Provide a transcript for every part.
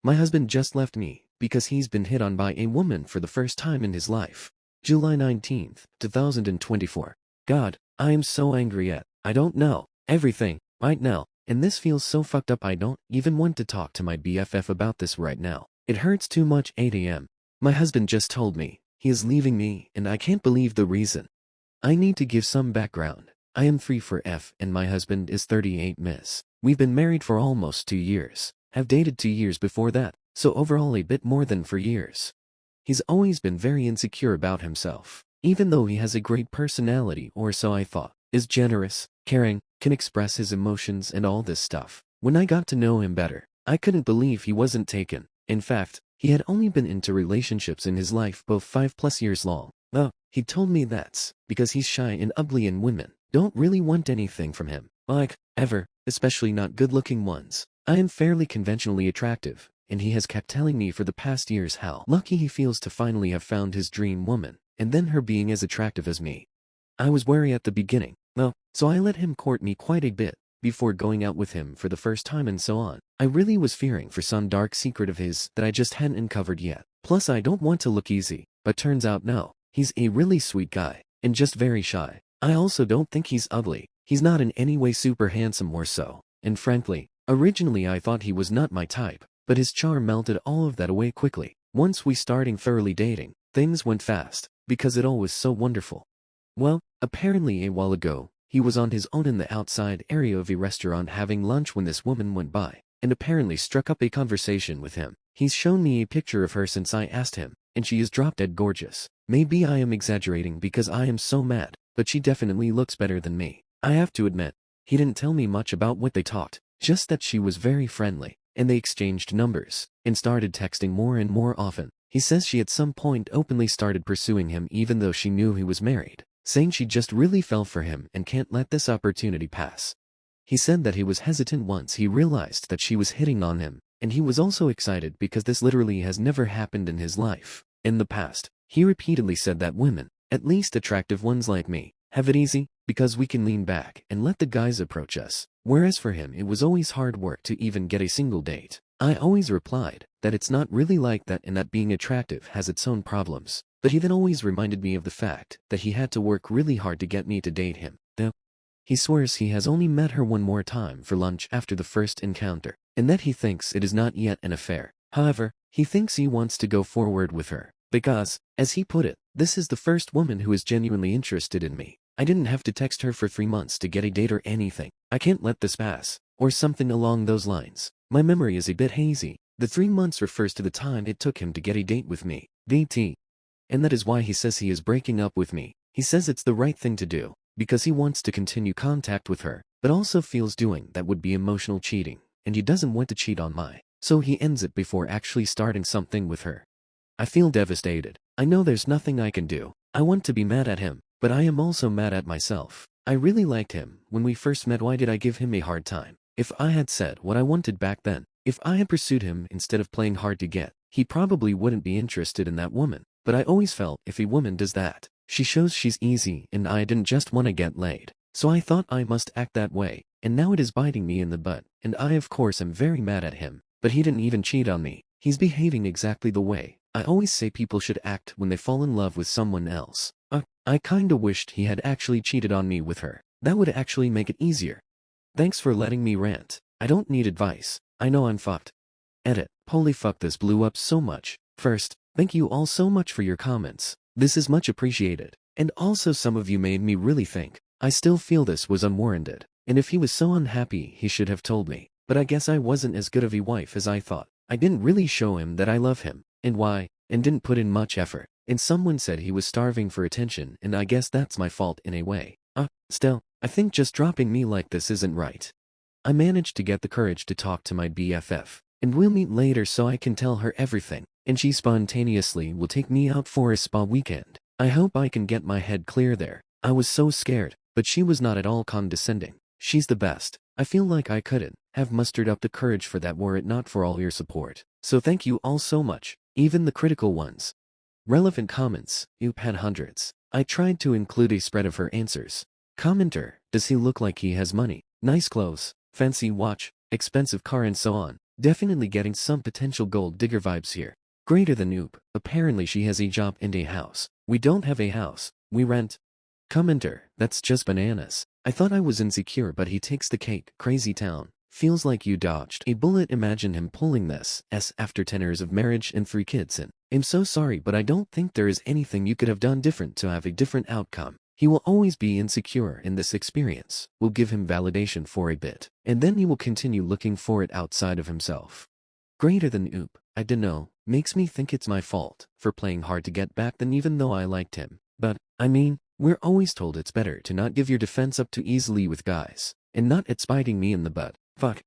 My husband just left me because he's been hit on by a woman for the first time in his life. July 19th, 2024. God, I am so angry at, I don't know, everything, right now, and this feels so fucked up I don't even want to talk to my BFF about this right now. It hurts too much. 8 a.m. My husband just told me he is leaving me and I can't believe the reason. I need to give some background. I am 3 for F and my husband is 38 miss. We've been married for almost 2 years, have dated 2 years before that, so overall a bit more than 4 years. He's always been very insecure about himself, even though he has a great personality, or so I thought, is generous, caring, can express his emotions and all this stuff. When I got to know him better, I couldn't believe he wasn't taken. In fact, he had only been into relationships in his life both 5+ years long. He told me that's because he's shy and ugly and women don't really want anything from him, like, ever, especially not good-looking ones. I am fairly conventionally attractive, and he has kept telling me for the past years how lucky he feels to finally have found his dream woman, and then her being as attractive as me. I was wary at the beginning, so I let him court me quite a bit before going out with him for the first time and so on. I really was fearing for some dark secret of his that I just hadn't uncovered yet. Plus I don't want to look easy, but turns out no, he's a really sweet guy, and just very shy. I also don't think he's ugly, he's not in any way super handsome or so, and frankly, originally I thought he was not my type, but his charm melted all of that away quickly. Once we started thoroughly dating, things went fast, because it all was so wonderful. Well, apparently a while ago, he was on his own in the outside area of a restaurant having lunch when this woman went by, and apparently struck up a conversation with him. He's shown me a picture of her since I asked him, and she is drop-dead gorgeous. Maybe I am exaggerating because I am so mad, but she definitely looks better than me. I have to admit, he didn't tell me much about what they talked, just that she was very friendly, and they exchanged numbers, and started texting more and more often. He says she at some point openly started pursuing him even though she knew he was married, saying she just really fell for him and can't let this opportunity pass. He said that he was hesitant once he realized that she was hitting on him, and he was also excited because this literally has never happened in his life. In the past, he repeatedly said that women, at least attractive ones like me, have it easy because we can lean back and let the guys approach us, whereas for him it was always hard work to even get a single date. I always replied that it's not really like that and that being attractive has its own problems, but he then always reminded me of the fact that he had to work really hard to get me to date him. He swears he has only met her one more time for lunch after the first encounter, and that he thinks it is not yet an affair. However, he thinks he wants to go forward with her, because, as he put it, this is the first woman who is genuinely interested in me. I didn't have to text her for 3 months to get a date or anything. I can't let this pass, or something along those lines. My memory is a bit hazy. The 3 months refers to the time it took him to get a date with me, DT. And that is why he says he is breaking up with me. He says it's the right thing to do, because he wants to continue contact with her, but also feels doing that would be emotional cheating, and he doesn't want to cheat on my, so he ends it before actually starting something with her. I feel devastated. I know there's nothing I can do. I want to be mad at him, but I am also mad at myself. I really liked him when we first met. Why did I give him a hard time? If I had said what I wanted back then, if I had pursued him instead of playing hard to get, he probably wouldn't be interested in that woman. But I always felt if a woman does that, she shows she's easy, and I didn't just want to get laid. So I thought I must act that way, and now it is biting me in the butt, and I of course am very mad at him. But he didn't even cheat on me. He's behaving exactly the way I always say people should act when they fall in love with someone else. I kinda wished he had actually cheated on me with her. That would actually make it easier. Thanks for letting me rant. I don't need advice. I know I'm fucked. Edit. Holy fuck, this blew up so much. First, thank you all so much for your comments. This is much appreciated. And also some of you made me really think. I still feel this was unwarranted. And if he was so unhappy he should have told me. But I guess I wasn't as good of a wife as I thought. I didn't really show him that I love him, and why, and didn't put in much effort. And someone said he was starving for attention, and I guess that's my fault in a way. Still, I think just dropping me like this isn't right. I managed to get the courage to talk to my BFF, and we'll meet later so I can tell her everything, and she spontaneously will take me out for a spa weekend. I hope I can get my head clear there. I was so scared, but she was not at all condescending. She's the best. I feel like I couldn't have mustered up the courage for that were it not for all your support. So thank you all so much, even the critical ones. Relevant comments, you've had hundreds. I tried to include a spread of her answers. Commenter, does he look like he has money? Nice clothes, fancy watch, expensive car and so on. Definitely getting some potential gold digger vibes here. Greater than Oop. Apparently she has a job and a house. We don't have a house. We rent. Commenter, that's just bananas. I thought I was insecure, but he takes the cake. Crazy town. Feels like you dodged a bullet. Imagine him pulling this after 10 years of marriage and 3 kids in. I'm so sorry, but I don't think there is anything you could have done different to have a different outcome. He will always be insecure, and this experience will give him validation for a bit, and then he will continue looking for it outside of himself. Greater than Oop. I dunno, makes me think it's my fault for playing hard to get back then, even though I liked him. But, I mean, we're always told it's better to not give your defense up too easily with guys, and not it's biting me in the butt. Fuck.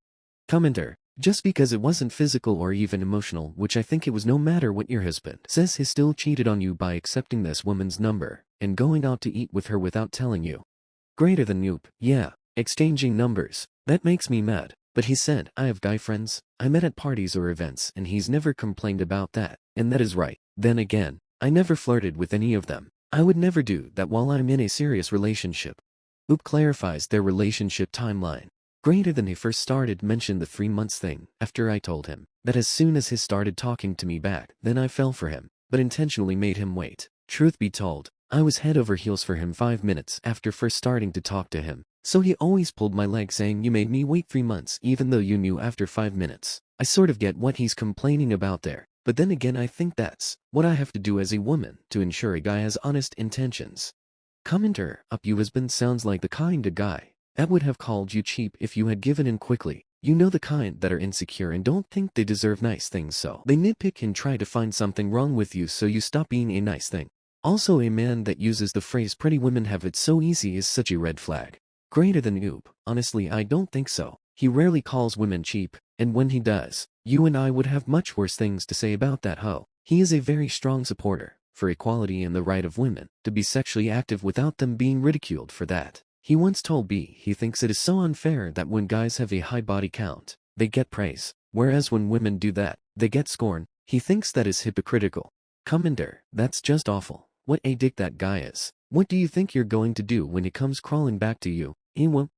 Commenter. Just because it wasn't physical or even emotional, which I think it was, no matter what your husband says, he still cheated on you by accepting this woman's number and going out to eat with her without telling you. Greater than Oop. Yeah, exchanging numbers. That makes me mad. But he said, I have guy friends I met at parties or events, and he's never complained about that. And that is right. Then again, I never flirted with any of them. I would never do that while I'm in a serious relationship. Oop clarifies their relationship timeline. Greater than he first started mentioned the 3 months thing after I told him that as soon as he started talking to me back, then I fell for him, but intentionally made him wait. Truth be told, I was head over heels for him 5 minutes after first starting to talk to him. So he always pulled my leg saying, you made me wait 3 months even though you knew after 5 minutes. I sort of get what he's complaining about there, but then again I think that's what I have to do as a woman to ensure a guy has honest intentions. Commenter, up you husband sounds like the kind of guy that would have called you cheap if you had given in quickly. You know, the kind that are insecure and don't think they deserve nice things, so they nitpick and try to find something wrong with you so you stop being a nice thing. Also, a man that uses the phrase pretty women have it so easy is such a red flag. Greater than Oop. Honestly, I don't think so. He rarely calls women cheap, and when he does, you and I would have much worse things to say about that hoe. He is a very strong supporter for equality and the right of women to be sexually active without them being ridiculed for that. He once told B he thinks it is so unfair that when guys have a high body count, they get praise, whereas when women do that, they get scorn. He thinks that is hypocritical. Commenter, that's just awful. What a dick that guy is. What do you think you're going to do when he comes crawling back to you? Ewa.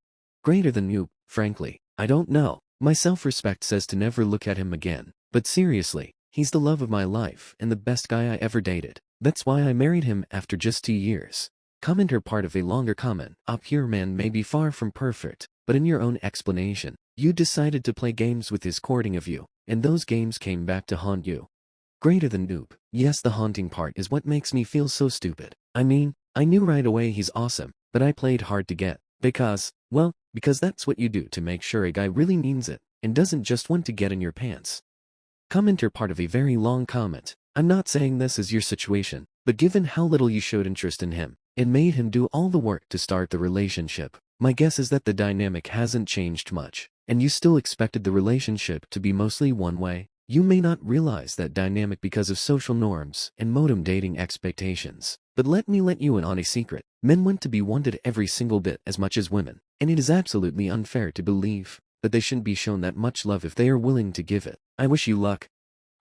Greater than you. Frankly, I don't know. My self-respect says to never look at him again. But seriously, he's the love of my life and the best guy I ever dated. That's why I married him after just 2 years. Commenter, part of a longer comment. Up here, man may be far from perfect, but in your own explanation, you decided to play games with his courting of you, and those games came back to haunt you. Greater than Oop. Yes, the haunting part is what makes me feel so stupid. I mean, I knew right away he's awesome, but I played hard to get. Because that's what you do to make sure a guy really means it, and doesn't just want to get in your pants. Commenter, part of a very long comment. I'm not saying this is your situation, but given how little you showed interest in him, it made him do all the work to start the relationship. My guess is that the dynamic hasn't changed much, and you still expected the relationship to be mostly one way. You may not realize that dynamic because of social norms and modem dating expectations. But let me let you in on a secret. Men want to be wanted every single bit as much as women, and it is absolutely unfair to believe that they shouldn't be shown that much love if they are willing to give it. I wish you luck.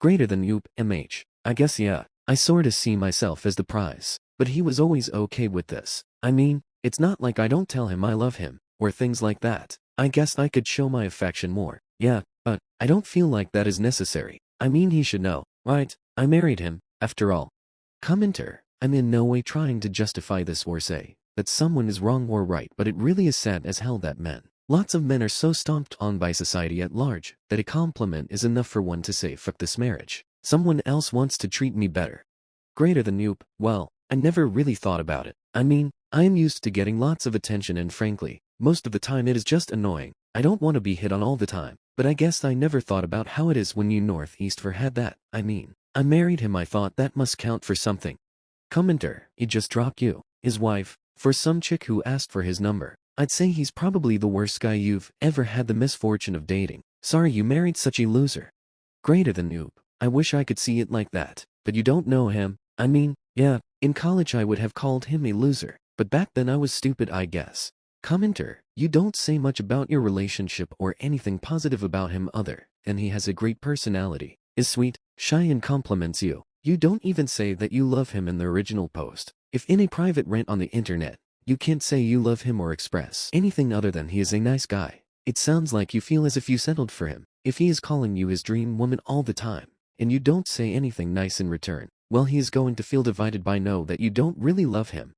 Greater than Oop. MH. I guess yeah, I sorta see myself as the prize, but he was always okay with this. I mean, it's not like I don't tell him I love him, or things like that. I guess I could show my affection more. Yeah, but I don't feel like that is necessary. I mean, he should know, right? I married him, after all. Commenter, I'm in no way trying to justify this or say that someone is wrong or right, but it really is sad as hell that lots of men are so stomped on by society at large that a compliment is enough for one to say, fuck this marriage. Someone else wants to treat me better. Greater than Oop. Well, I never really thought about it. I mean, I am used to getting lots of attention, and frankly, most of the time it is just annoying. I don't want to be hit on all the time, but I guess I never thought about how it is when you northeast for had that. I mean, I married him, I thought that must count for something. Commenter, he just dropped you, his wife, for some chick who asked for his number. I'd say he's probably the worst guy you've ever had the misfortune of dating. Sorry you married such a loser. Greater than Oop. I wish I could see it like that, but you don't know him. I mean, yeah, in college I would have called him a loser, but back then I was stupid, I guess. Commenter, you don't say much about your relationship or anything positive about him other than he has a great personality, is sweet, shy, and compliments you. You don't even say that you love him in the original post. If in a private rant on the internet, you can't say you love him or express anything other than he is a nice guy. It sounds like you feel as if you settled for him. If he is calling you his dream woman all the time, and you don't say anything nice in return, well, he is going to feel divided by know that you don't really love him.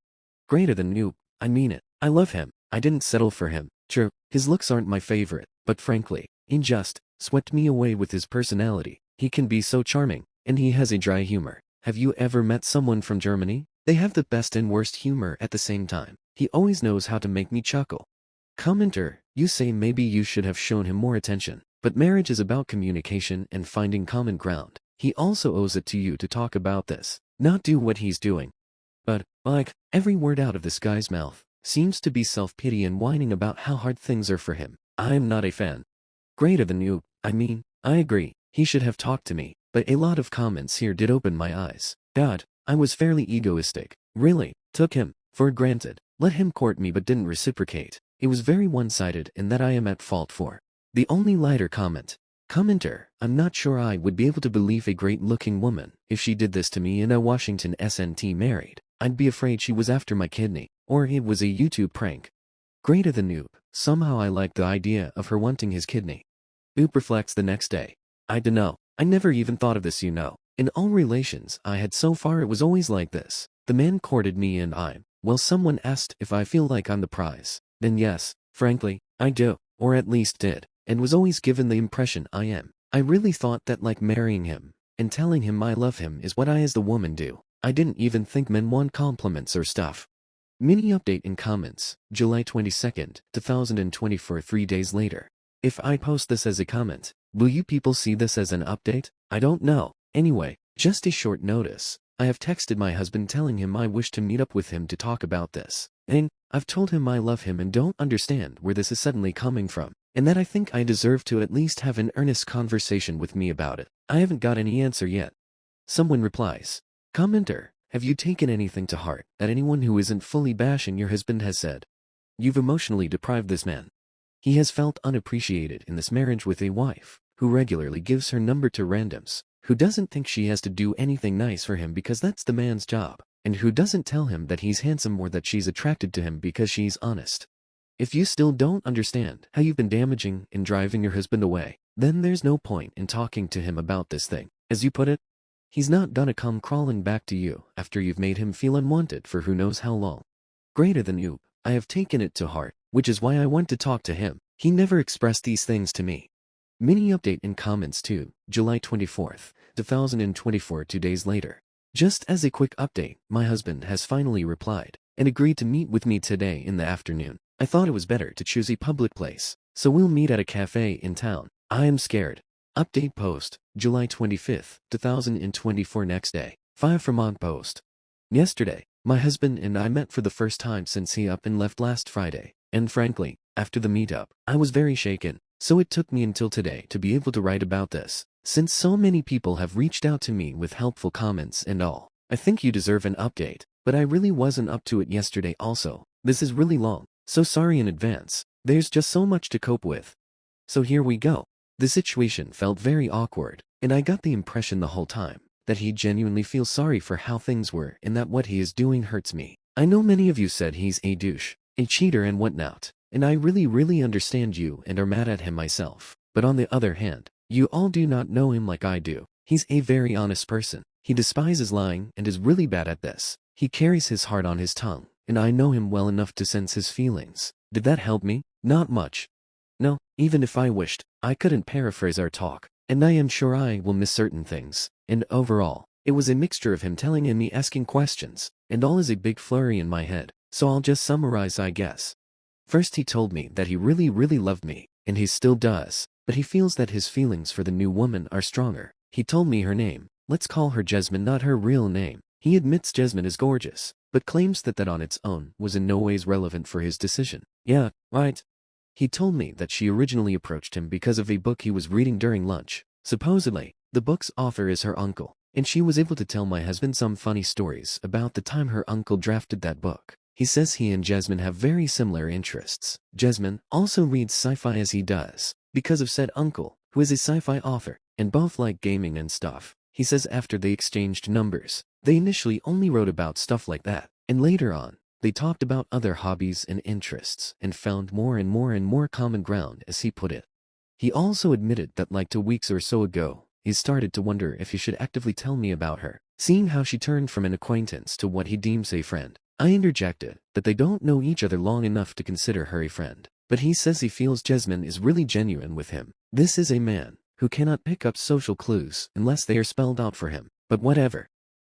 Greater than you, I mean it. I love him. I didn't settle for him. True, his looks aren't my favorite, but frankly, he just swept me away with his personality. He can be so charming, and he has a dry humor. Have you ever met someone from Germany? They have the best and worst humor at the same time. He always knows how to make me chuckle. Commenter, you say maybe you should have shown him more attention, but marriage is about communication and finding common ground. He also owes it to you to talk about this, not do what he's doing. But, like, every word out of this guy's mouth seems to be self-pity and whining about how hard things are for him. I'm not a fan. Greater than you, I mean, I agree, he should have talked to me, but a lot of comments here did open my eyes. God, I was fairly egoistic. Really, took him for granted, let him court me but didn't reciprocate. It was very one-sided and that I am at fault for. The only lighter comment. Commenter, I'm not sure I would be able to believe a great-looking woman if she did this to me in a Washington SNT married. I'd be afraid she was after my kidney, or it was a YouTube prank. Greater than Oop, somehow I like the idea of her wanting his kidney. Oop reflects the next day. I dunno, I never even thought of this, you know. In all relations I had so far it was always like this. The man courted me and someone asked if I feel like I'm the prize. Then yes, frankly, I do, or at least did, and was always given the impression I am. I really thought that like marrying him and telling him I love him is what I as the woman do. I didn't even think men want compliments or stuff. Mini update in comments, July 22nd, 2024, 3 days later. If I post this as a comment, will you people see this as an update? I don't know. Anyway, just a short notice. I have texted my husband telling him I wish to meet up with him to talk about this. And I've told him I love him and don't understand where this is suddenly coming from, and that I think I deserve to at least have an earnest conversation with me about it. I haven't got any answer yet. Someone replies. Commenter, have you taken anything to heart that anyone who isn't fully bashing your husband has said? You've emotionally deprived this man. He has felt unappreciated in this marriage with a wife who regularly gives her number to randoms, who doesn't think she has to do anything nice for him because that's the man's job, and who doesn't tell him that he's handsome or that she's attracted to him because she's honest. If you still don't understand how you've been damaging and driving your husband away, then there's no point in talking to him about this thing. As you put it, he's not gonna come crawling back to you after you've made him feel unwanted for who knows how long. Greater than you, I have taken it to heart, which is why I want to talk to him. He never expressed these things to me. Mini update in comments too, July 24th, 2024, 2 days later. Just as a quick update, my husband has finally replied and agreed to meet with me today in the afternoon. I thought it was better to choose a public place, so we'll meet at a cafe in town. I am scared. Update post, July 25th, 2024, next day. 5 Vermont Post. Yesterday, my husband and I met for the first time since he up and left last Friday, and frankly, after the meetup, I was very shaken, so it took me until today to be able to write about this, since so many people have reached out to me with helpful comments and all. I think you deserve an update, but I really wasn't up to it yesterday also. This is really long, so sorry in advance. There's just so much to cope with. So here we go. The situation felt very awkward, and I got the impression the whole time that he genuinely feels sorry for how things were and that what he is doing hurts me. I know many of you said he's a douche, a cheater and whatnot, and I really understand you and are mad at him myself. But on the other hand, you all do not know him like I do. He's a very honest person. He despises lying and is really bad at this. He carries his heart on his tongue, and I know him well enough to sense his feelings. Did that help me? Not much. No, even if I wished, I couldn't paraphrase our talk, and I am sure I will miss certain things. And overall, it was a mixture of him telling and me asking questions, and all is a big flurry in my head, so I'll just summarize I guess. First he told me that he really loved me, and he still does, but he feels that his feelings for the new woman are stronger. He told me her name, let's call her Jasmine, not her real name. He admits Jasmine is gorgeous, but claims that on its own was in no ways relevant for his decision. Yeah, right. He told me that she originally approached him because of a book he was reading during lunch. Supposedly, the book's author is her uncle, and she was able to tell my husband some funny stories about the time her uncle drafted that book. He says he and Jasmine have very similar interests. Jasmine also reads sci-fi as he does, because of said uncle, who is a sci-fi author, and both like gaming and stuff. He says after they exchanged numbers, they initially only wrote about stuff like that, and later on, they talked about other hobbies and interests and found more and more common ground, as he put it. He also admitted that like 2 weeks or so ago, he started to wonder if he should actively tell me about her, seeing how she turned from an acquaintance to what he deems a friend. I interjected that they don't know each other long enough to consider her a friend, but he says he feels Jasmine is really genuine with him. This is a man who cannot pick up social clues unless they are spelled out for him, but whatever.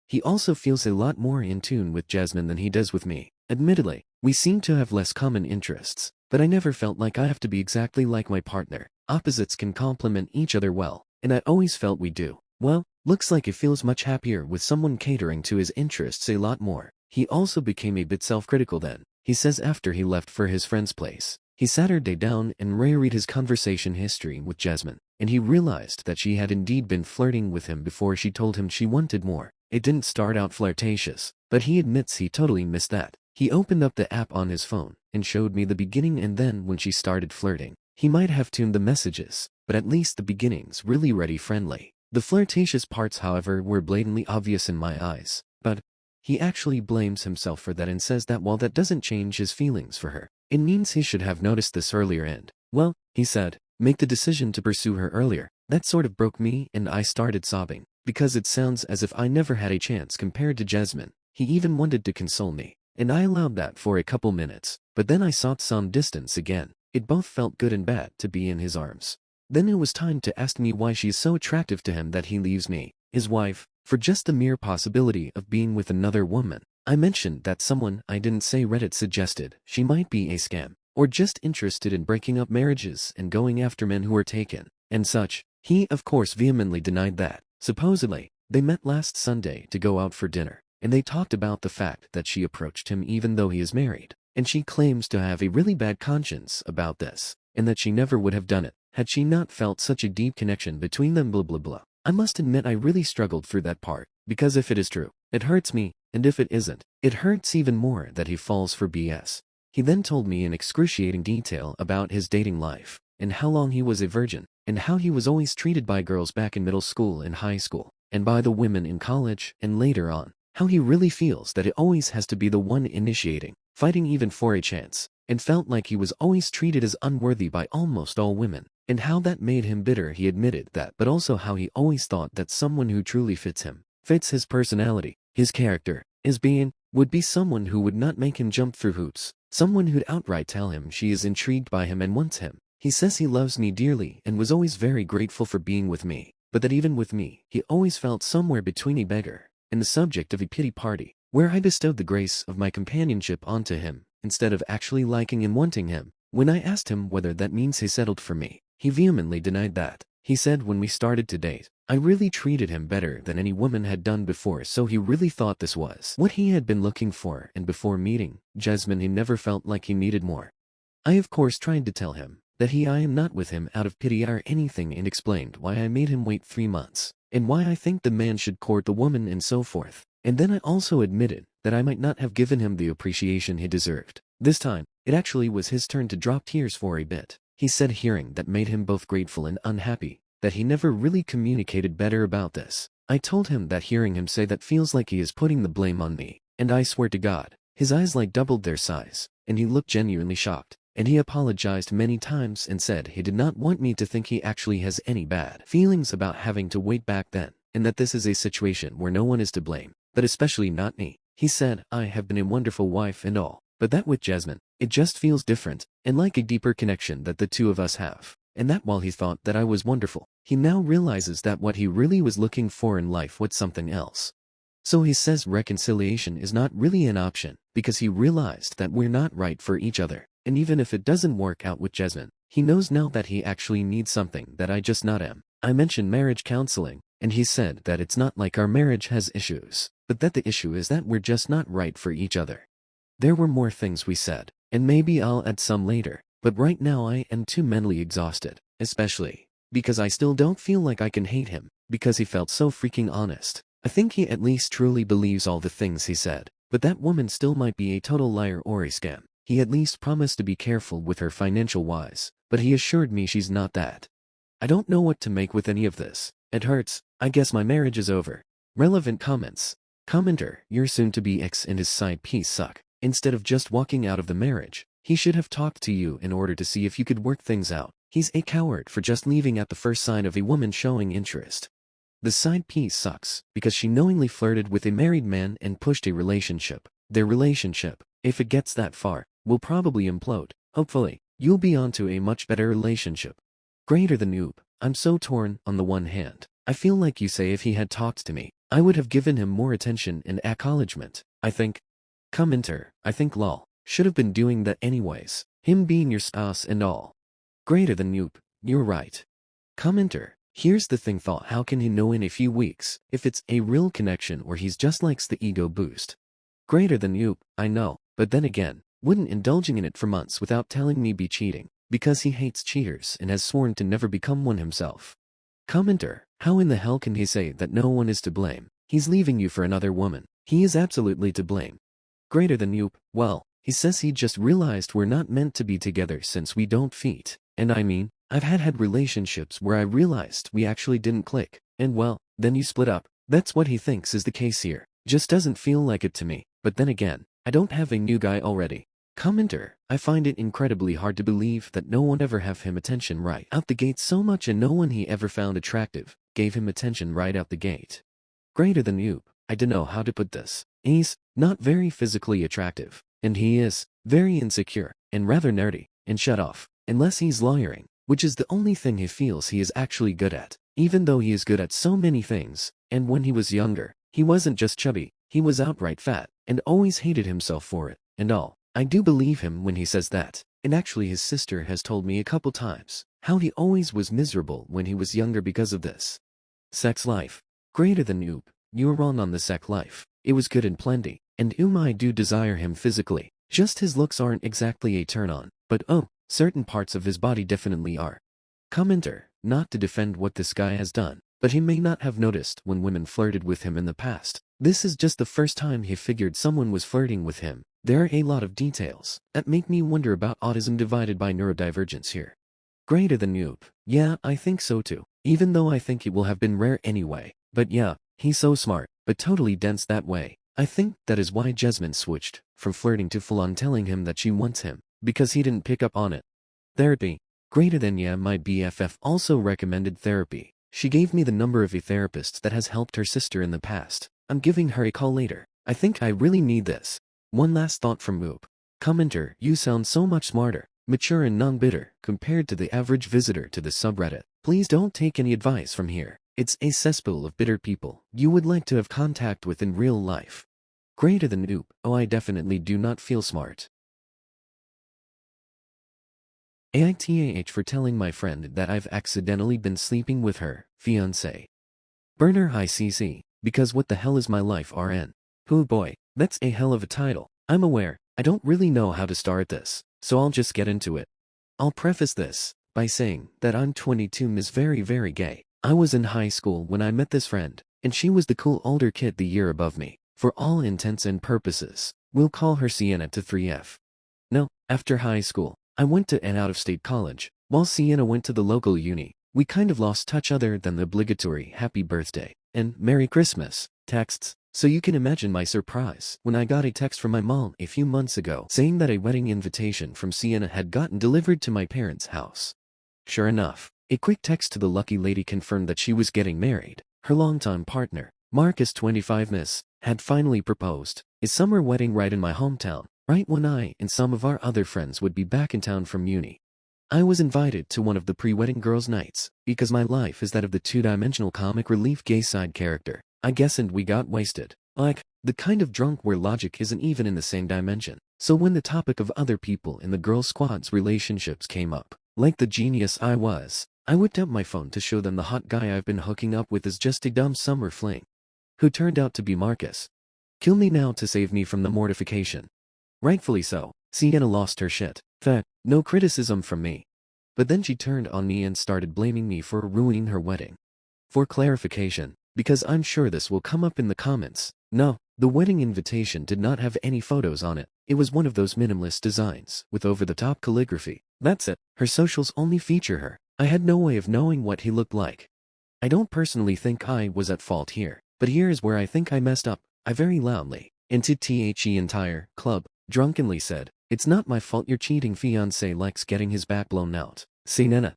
He also feels a lot more in tune with Jasmine than he does with me. Admittedly, we seem to have less common interests, but I never felt like I have to be exactly like my partner. Opposites can complement each other well, and I always felt we do. Well, looks like he feels much happier with someone catering to his interests a lot more. He also became a bit self-critical then. He says after he left for his friend's place, he sat her day down and reread his conversation history with Jasmine, and he realized that she had indeed been flirting with him before she told him she wanted more. It didn't start out flirtatious, but he admits he totally missed that. He opened up the app on his phone and showed me the beginning, and then when she started flirting, he might have tuned the messages, but at least the beginning's really ready friendly. The flirtatious parts, however, were blatantly obvious in my eyes, but he actually blames himself for that and says that while that doesn't change his feelings for her, it means he should have noticed this earlier and, well, he said, make the decision to pursue her earlier. That sort of broke me and I started sobbing, because it sounds as if I never had a chance compared to Jasmine. He even wanted to console me, and I allowed that for a couple minutes, but then I sought some distance again. It both felt good and bad to be in his arms. Then it was time to ask me why she is so attractive to him that he leaves me, his wife, for just the mere possibility of being with another woman. I mentioned that someone I didn't say Reddit suggested she might be a scam, or just interested in breaking up marriages and going after men who are taken, and such. He, of course, vehemently denied that. Supposedly, they met last Sunday to go out for dinner, and they talked about the fact that she approached him even though he is married, and she claims to have a really bad conscience about this, and that she never would have done it had she not felt such a deep connection between them blah blah blah. I must admit I really struggled through that part, because if it is true, it hurts me, and if it isn't, it hurts even more that he falls for BS. He then told me in excruciating detail about his dating life, and how long he was a virgin, and how he was always treated by girls back in middle school and high school, and by the women in college, and later on, how he really feels that it always has to be the one initiating, fighting even for a chance, and felt like he was always treated as unworthy by almost all women, and how that made him bitter. He admitted that, but also how he always thought that someone who truly fits him, fits his personality, his character, his being, would be someone who would not make him jump through hoops, someone who'd outright tell him she is intrigued by him and wants him. He says he loves me dearly and was always very grateful for being with me, but that even with me, he always felt somewhere between a beggar and the subject of a pity party, where I bestowed the grace of my companionship onto him, instead of actually liking and wanting him. When I asked him whether that means he settled for me, he vehemently denied that. He said when we started to date, I really treated him better than any woman had done before, so he really thought this was what he had been looking for, and before meeting Jasmine he never felt like he needed more. I of course tried to tell him that I am not with him out of pity or anything, and explained why I made him wait 3 months, and why I think the man should court the woman and so forth. And then I also admitted that I might not have given him the appreciation he deserved. This time, it actually was his turn to drop tears for a bit. He said hearing that made him both grateful and unhappy, that he never really communicated better about this. I told him that hearing him say that feels like he is putting the blame on me, and I swear to God, his eyes like doubled their size, and he looked genuinely shocked, and he apologized many times and said he did not want me to think he actually has any bad feelings about having to wait back then, and that this is a situation where no one is to blame, but especially not me. He said, I have been a wonderful wife and all, but that with Jasmine, it just feels different, and like a deeper connection that the two of us have, and that while he thought that I was wonderful, he now realizes that what he really was looking for in life was something else. So he says reconciliation is not really an option, because he realized that we're not right for each other, and even if it doesn't work out with Jasmine, he knows now that he actually needs something that I just not am. I mentioned marriage counseling, and he said that it's not like our marriage has issues, but that the issue is that we're just not right for each other. There were more things we said, and maybe I'll add some later, but right now I am too mentally exhausted, especially because I still don't feel like I can hate him, because he felt so freaking honest. I think he at least truly believes all the things he said, but that woman still might be a total liar or a scam. He at least promised to be careful with her financial wise, but he assured me she's not that. I don't know what to make with any of this. It hurts. I guess my marriage is over. Relevant comments. Commenter, your soon-to-be ex and his side piece suck. Instead of just walking out of the marriage, he should have talked to you in order to see if you could work things out. He's a coward for just leaving at the first sign of a woman showing interest. The side piece sucks, because she knowingly flirted with a married man and pushed a relationship. Their relationship, if it gets that far, will probably implode. Hopefully, you'll be onto a much better relationship. Greater than noob. I'm so torn. On the one hand, I feel like you say if he had talked to me, I would have given him more attention and acknowledgement. I think. Commenter, I think lol. Should have been doing that anyways. Him being your spouse and all. Greater than noob. You're right. Commenter, here's the thing thought, how can he know in a few weeks if it's a real connection or he's just likes the ego boost? Greater than noob, I know, but then again, wouldn't indulging in it for months without telling me be cheating, because he hates cheaters and has sworn to never become one himself. Commenter, how in the hell can he say that no one is to blame? He's leaving you for another woman. He is absolutely to blame. Greater than noob, well, he says he just realized we're not meant to be together since we don't fit. And I mean, I've had relationships where I realized we actually didn't click, and well, then you split up. That's what he thinks is the case here. Just doesn't feel like it to me. But then again, I don't have a new guy already. Commenter, I find it incredibly hard to believe that no one ever have him attention right out the gate so much, and no one he ever found attractive gave him attention right out the gate. Greater than noob, I don't know how to put this. He's not very physically attractive, and he is very insecure and rather nerdy and shut off, unless he's lawyering, which is the only thing he feels he is actually good at, even though he is good at so many things. And when he was younger, he wasn't just chubby, he was outright fat, and always hated himself for it, and all. I do believe him when he says that, and actually his sister has told me a couple times how he always was miserable when he was younger because of this. Sex life. Greater than noob, you're wrong on the sex life. It was good and plenty, and I do desire him physically. Just his looks aren't exactly a turn-on, but oh, certain parts of his body definitely are. Commenter, not to defend what this guy has done, but he may not have noticed when women flirted with him in the past. This is just the first time he figured someone was flirting with him. There are a lot of details that make me wonder about autism divided by neurodivergence here. Greater than noob, yeah, I think so too, even though I think it will have been rare anyway. But yeah, he's so smart, but totally dense that way. I think that is why Jasmine switched from flirting to full-on telling him that she wants him, because he didn't pick up on it. Therapy. Greater than yeah, my BFF also recommended therapy. She gave me the number of a therapist that has helped her sister in the past. I'm giving her a call later. I think I really need this. One last thought from Moop. Commenter, you sound so much smarter, mature and non-bitter compared to the average visitor to the subreddit. Please don't take any advice from here. It's a cesspool of bitter people you would like to have contact with in real life. Greater than noob, oh I definitely do not feel smart. AITAH for telling my friend that I've accidentally been sleeping with her fiancé. Burner high CC, because what the hell is my life RN? Oh boy, that's a hell of a title. I'm aware, I don't really know how to start this, so I'll just get into it. I'll preface this by saying that I'm 22 is very gay. I was in high school when I met this friend, and she was the cool older kid the year above me. For all intents and purposes, we'll call her Sienna to 3F. No, after high school, I went to an out-of-state college, while Sienna went to the local uni. We kind of lost touch other than the obligatory happy birthday and Merry Christmas texts, so you can imagine my surprise when I got a text from my mom a few months ago saying that a wedding invitation from Sienna had gotten delivered to my parents' house. Sure enough, a quick text to the lucky lady confirmed that she was getting married. Her longtime partner, Marcus 25 had finally proposed. A summer wedding right in my hometown, right when I and some of our other friends would be back in town from uni. I was invited to one of the pre-wedding girls' nights, because my life is that of the two-dimensional comic relief gay side character, I guess, and we got wasted. Like, the kind of drunk where logic isn't even in the same dimension. So when the topic of other people in the girl squad's relationships came up, like the genius I was, I whipped out my phone to show them the hot guy I've been hooking up with is just a dumb summer fling. Who turned out to be Marcus. Kill me now to save me from the mortification. Rightfully so, Sienna lost her shit. Fact, no criticism from me. But then she turned on me and started blaming me for ruining her wedding. For clarification, because I'm sure this will come up in the comments, no, the wedding invitation did not have any photos on it. It was one of those minimalist designs, with over-the-top calligraphy. That's it. Her socials only feature her. I had no way of knowing what he looked like. I don't personally think I was at fault here, but here is where I think I messed up. I very loudly, into the entire club, drunkenly said, "It's not my fault your cheating fiancé likes getting his back blown out." Say Nana.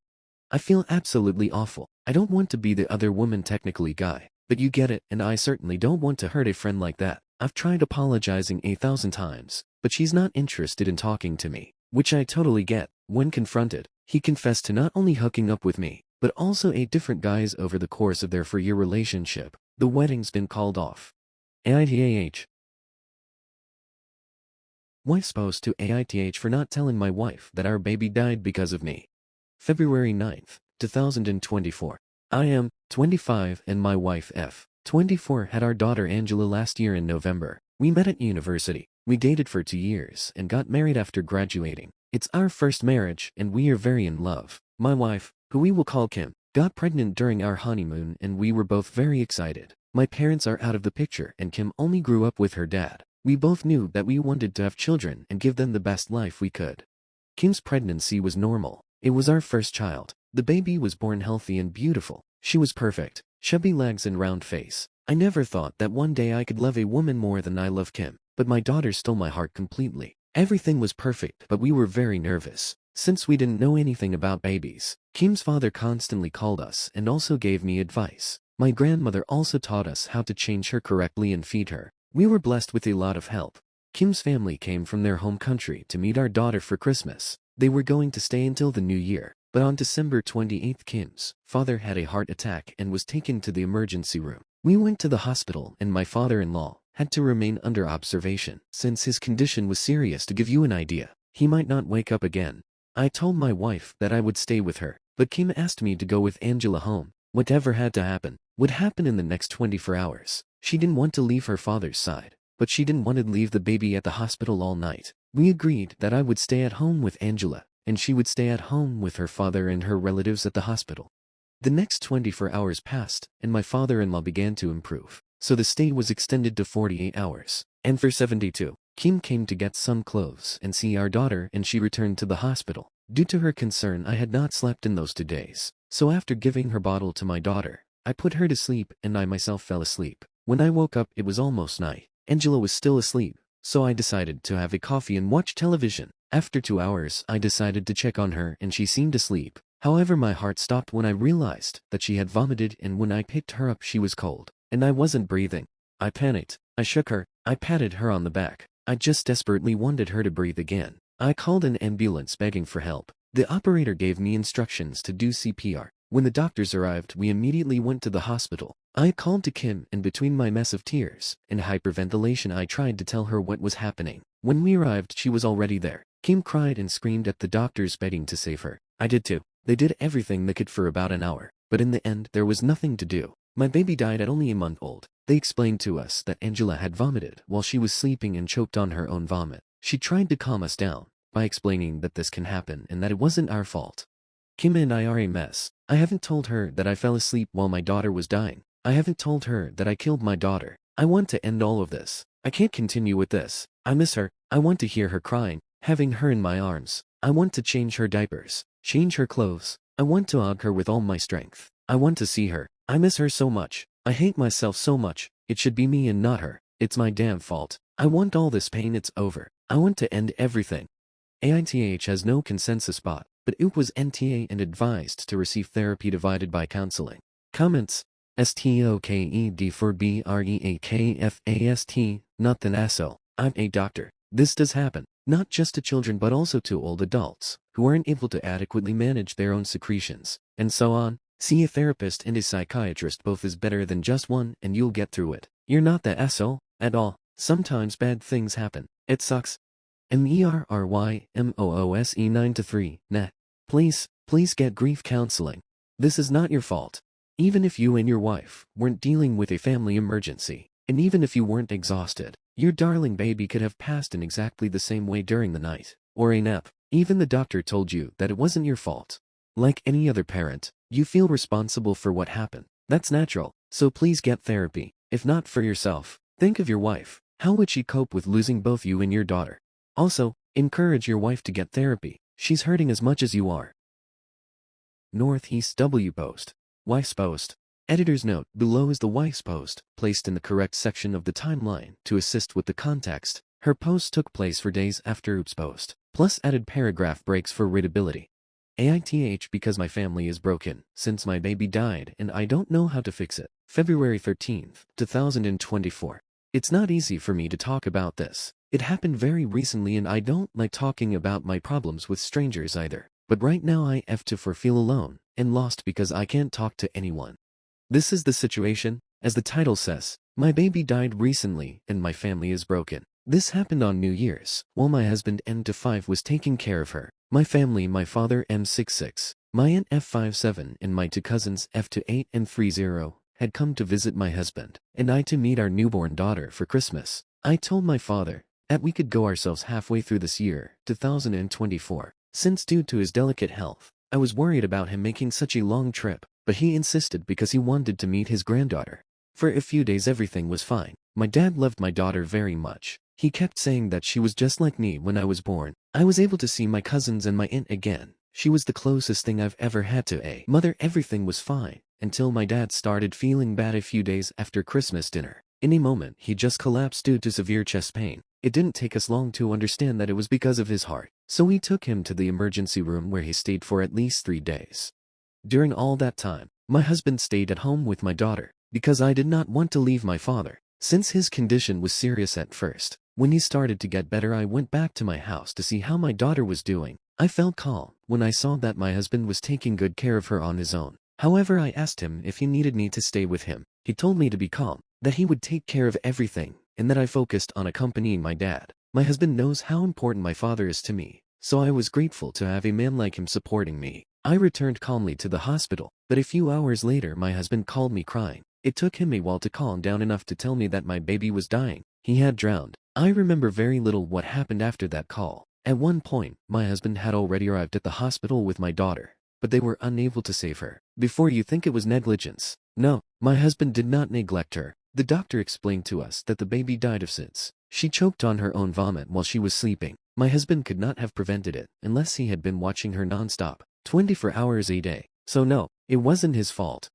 I feel absolutely awful. I don't want to be the other woman technically guy, but you get it, and I certainly don't want to hurt a friend like that. I've tried apologizing 1,000 times, but she's not interested in talking to me, which I totally get. When confronted, he confessed to not only hooking up with me, but also 8 different guys over the course of their 4-year relationship. The wedding's been called off. AITAH. Wife supposed to AITH for not telling my wife that our baby died because of me. February 9th, 2024. I am 25 and my wife F. 24 had our daughter Angela last year in November. We met at university. We dated for 2 years and got married after graduating. It's our first marriage and we are very in love. My wife, who we will call Kim, got pregnant during our honeymoon and we were both very excited. My parents are out of the picture and Kim only grew up with her dad. We both knew that we wanted to have children and give them the best life we could. Kim's pregnancy was normal. It was our first child. The baby was born healthy and beautiful. She was perfect, chubby legs and round face. I never thought that one day I could love a woman more than I love Kim, but my daughter stole my heart completely. Everything was perfect, but we were very nervous. Since we didn't know anything about babies, Kim's father constantly called us and also gave me advice. My grandmother also taught us how to change her correctly and feed her. We were blessed with a lot of help. Kim's family came from their home country to meet our daughter for Christmas. They were going to stay until the new year, but on December 28th Kim's father had a heart attack and was taken to the emergency room. We went to the hospital and my father-in-law had to remain under observation since his condition was serious. To give you an idea, he might not wake up again. I told my wife that I would stay with her, but Kim asked me to go with Angela home. Whatever had to happen would happen in the next 24 hours. She didn't want to leave her father's side, but she didn't want to leave the baby at the hospital all night. We agreed that I would stay at home with Angela, and she would stay at home with her father and her relatives at the hospital. The next 24 hours passed, and my father-in-law began to improve, so the stay was extended to 48 hours. And for 72, Kim came to get some clothes and see our daughter and she returned to the hospital. Due to her concern, I had not slept in those 2 days. So after giving her bottle to my daughter, I put her to sleep and I myself fell asleep. When I woke up, it was almost night. Angela was still asleep, so I decided to have a coffee and watch television. After 2 hours, I decided to check on her and she seemed asleep. However, my heart stopped when I realized that she had vomited, and when I picked her up she was cold, and I wasn't breathing. I panicked. I shook her. I patted her on the back. I just desperately wanted her to breathe again. I called an ambulance begging for help. The operator gave me instructions to do CPR. When the doctors arrived, we immediately went to the hospital. I called to Kim, and between my mess of tears and hyperventilation I tried to tell her what was happening. When we arrived, she was already there. Kim cried and screamed at the doctors begging to save her. I did too. They did everything they could for about an hour, but in the end there was nothing to do. My baby died at only a month old. They explained to us that Angela had vomited while she was sleeping and choked on her own vomit. She tried to calm us down by explaining that this can happen and that it wasn't our fault. Kim and I are a mess. I haven't told her that I fell asleep while my daughter was dying. I haven't told her that I killed my daughter. I want to end all of this. I can't continue with this. I miss her. I want to hear her crying, having her in my arms. I want to change her diapers, change her clothes. I want to hug her with all my strength. I want to see her. I miss her so much. I hate myself so much. It should be me and not her. It's my damn fault. I want all this pain. It's over. I want to end everything. AITH has no consensus bot, but it was NTA and advised to receive therapy divided by counseling. Comments. STOKED for BREAKFAST, not an asshole. I'm a doctor. This does happen, not just to children but also to old adults, who aren't able to adequately manage their own secretions, and so on. See a therapist and a psychiatrist, both is better than just one, and you'll get through it. You're not the asshole at all. Sometimes bad things happen. It sucks. MERYMOOSE 9 to 3, net. Please get grief counseling. This is not your fault. Even if you and your wife weren't dealing with a family emergency, and even if you weren't exhausted, your darling baby could have passed in exactly the same way during the night, or a nap. Even the doctor told you that it wasn't your fault. Like any other parent, you feel responsible for what happened. That's natural, so please get therapy. If not for yourself, think of your wife. How would she cope with losing both you and your daughter? Also, encourage your wife to get therapy. She's hurting as much as you are. Northeast W post. Wife's post. Editor's note: below is the wife's post, placed in the correct section of the timeline to assist with the context. Her post took place for days after Oops post, plus added paragraph breaks for readability. AITH because my family is broken since my baby died and I don't know how to fix it. February 13th, 2024. It's not easy for me to talk about this. It happened very recently and I don't like talking about my problems with strangers either. But right now I have to feel alone and lost because I can't talk to anyone. This is the situation, as the title says. My baby died recently and my family is broken. This happened on New Year's, while my husband N25 was taking care of her. My family, my father M66, my aunt F57 and my two cousins F28 and 30 had come to visit my husband and I to meet our newborn daughter for Christmas. I told my father that we could go ourselves halfway through this year, 2024. Since due to his delicate health, I was worried about him making such a long trip, but he insisted because he wanted to meet his granddaughter. For a few days everything was fine. My dad loved my daughter very much. He kept saying that she was just like me when I was born. I was able to see my cousins and my aunt again. She was the closest thing I've ever had to a mother. Everything was fine, until my dad started feeling bad a few days after Christmas dinner. In a moment he just collapsed due to severe chest pain. It didn't take us long to understand that it was because of his heart, so we took him to the emergency room where he stayed for at least 3 days. During all that time, my husband stayed at home with my daughter, because I did not want to leave my father, since his condition was serious at first. When he started to get better I went back to my house to see how my daughter was doing. I felt calm when I saw that my husband was taking good care of her on his own. However, I asked him if he needed me to stay with him. He told me to be calm, that he would take care of everything, and that I focused on accompanying my dad. My husband knows how important my father is to me, so I was grateful to have a man like him supporting me. I returned calmly to the hospital, but a few hours later my husband called me crying. It took him a while to calm down enough to tell me that my baby was dying. He had drowned. I remember very little what happened after that call. At one point, my husband had already arrived at the hospital with my daughter, but they were unable to save her. Before you think it was negligence. No, my husband did not neglect her. The doctor explained to us that the baby died of SIDS. She choked on her own vomit while she was sleeping. My husband could not have prevented it unless he had been watching her non-stop, 24 hours a day. So no, it wasn't his fault.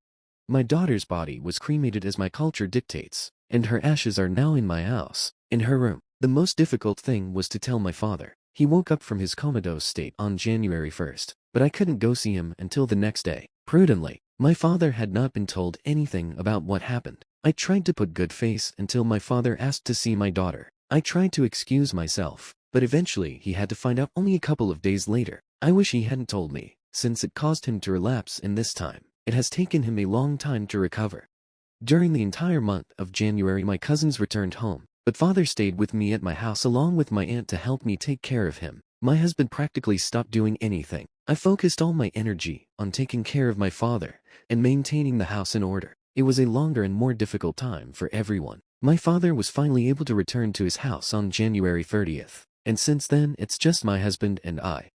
My daughter's body was cremated as my culture dictates, and her ashes are now in my house, in her room. The most difficult thing was to tell my father. He woke up from his comatose state on January 1st, but I couldn't go see him until the next day. Prudently, my father had not been told anything about what happened. I tried to put good face until my father asked to see my daughter. I tried to excuse myself, but eventually he had to find out only a couple of days later. I wish he hadn't told me, since it caused him to relapse, and this time, it has taken him a long time to recover. During the entire month of January my cousins returned home, but father stayed with me at my house along with my aunt to help me take care of him. My husband practically stopped doing anything. I focused all my energy on taking care of my father and maintaining the house in order. It was a longer and more difficult time for everyone. My father was finally able to return to his house on January 30th, and since then it's just my husband and I.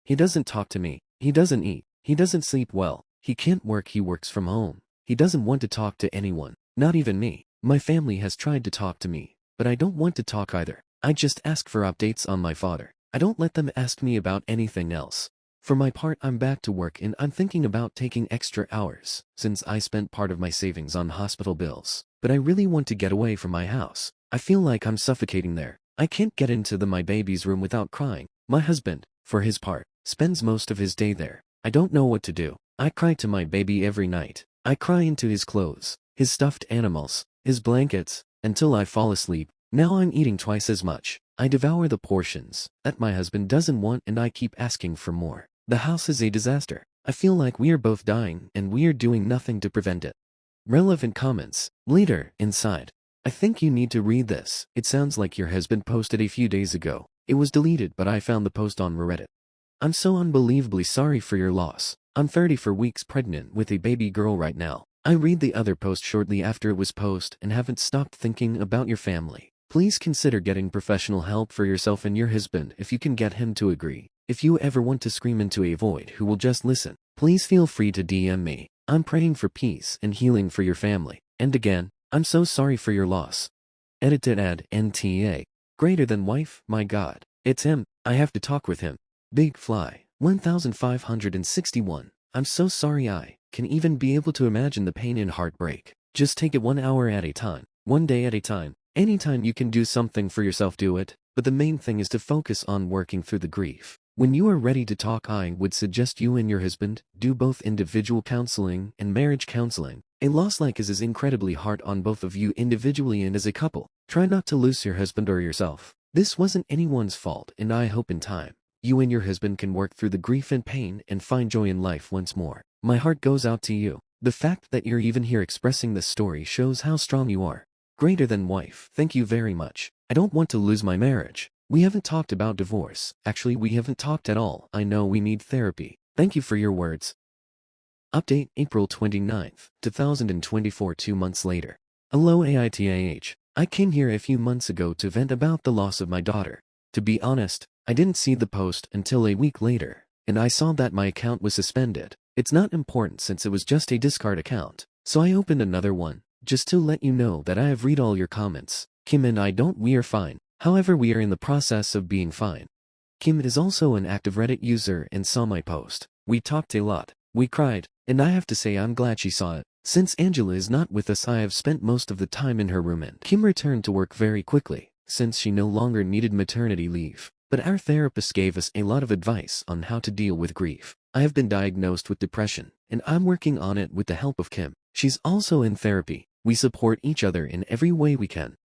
He doesn't talk to me, he doesn't eat, he doesn't sleep well, he can't work, he works from home. He doesn't want to talk to anyone, not even me. My family has tried to talk to me, but I don't want to talk either. I just ask for updates on my father. I don't let them ask me about anything else. For my part, I'm back to work and I'm thinking about taking extra hours, since I spent part of my savings on hospital bills. But I really want to get away from my house. I feel like I'm suffocating there. I can't get into my baby's room without crying. My husband, for his part, spends most of his day there. I don't know what to do. I cry to my baby every night. I cry into his clothes, his stuffed animals, his blankets, until I fall asleep. Now I'm eating twice as much. I devour the portions that my husband doesn't want and I keep asking for more. The house is a disaster. I feel like we are both dying and we are doing nothing to prevent it. Relevant comments. Later, inside. I think you need to read this. It sounds like your husband posted a few days ago. It was deleted but I found the post on Reddit. I'm so unbelievably sorry for your loss. I'm 34 weeks pregnant with a baby girl right now. I read the other post shortly after it was posted and haven't stopped thinking about your family. Please consider getting professional help for yourself and your husband if you can get him to agree. If you ever want to scream into a void who will just listen, please feel free to DM me. I'm praying for peace and healing for your family. And again, I'm so sorry for your loss. Edited ad NTA. Greater than wife, my God. It's him. I have to talk with him. Big Fly. 1561. I'm so sorry I can even be able to imagine the pain and heartbreak. Just take it 1 hour at a time, 1 day at a time. Anytime you can do something for yourself, do it. But the main thing is to focus on working through the grief. When you are ready to talk, I would suggest you and your husband do both individual counseling and marriage counseling. A loss like this is incredibly hard on both of you individually and as a couple. Try not to lose your husband or yourself. This wasn't anyone's fault, and I hope in time, you and your husband can work through the grief and pain and find joy in life once more. My heart goes out to you. The fact that you're even here expressing this story shows how strong you are. Greater than wife. Thank you very much. I don't want to lose my marriage. We haven't talked about divorce. Actually, we haven't talked at all. I know we need therapy. Thank you for your words. Update April 29th, 2024. 2 months later. Hello AITAH. I came here a few months ago to vent about the loss of my daughter. To be honest, I didn't see the post until a week later, and I saw that my account was suspended. It's not important since it was just a discard account, so I opened another one, just to let you know that I have read all your comments. Kim and I don't, we are fine. However, we are in the process of being fine. Kim is also an active Reddit user and saw my post. We talked a lot. We cried, and I have to say I'm glad she saw it. Since Angela is not with us, I have spent most of the time in her room, and Kim returned to work very quickly, since she no longer needed maternity leave. But our therapist gave us a lot of advice on how to deal with grief. I have been diagnosed with depression, and I'm working on it with the help of Kim. She's also in therapy. We support each other in every way we can.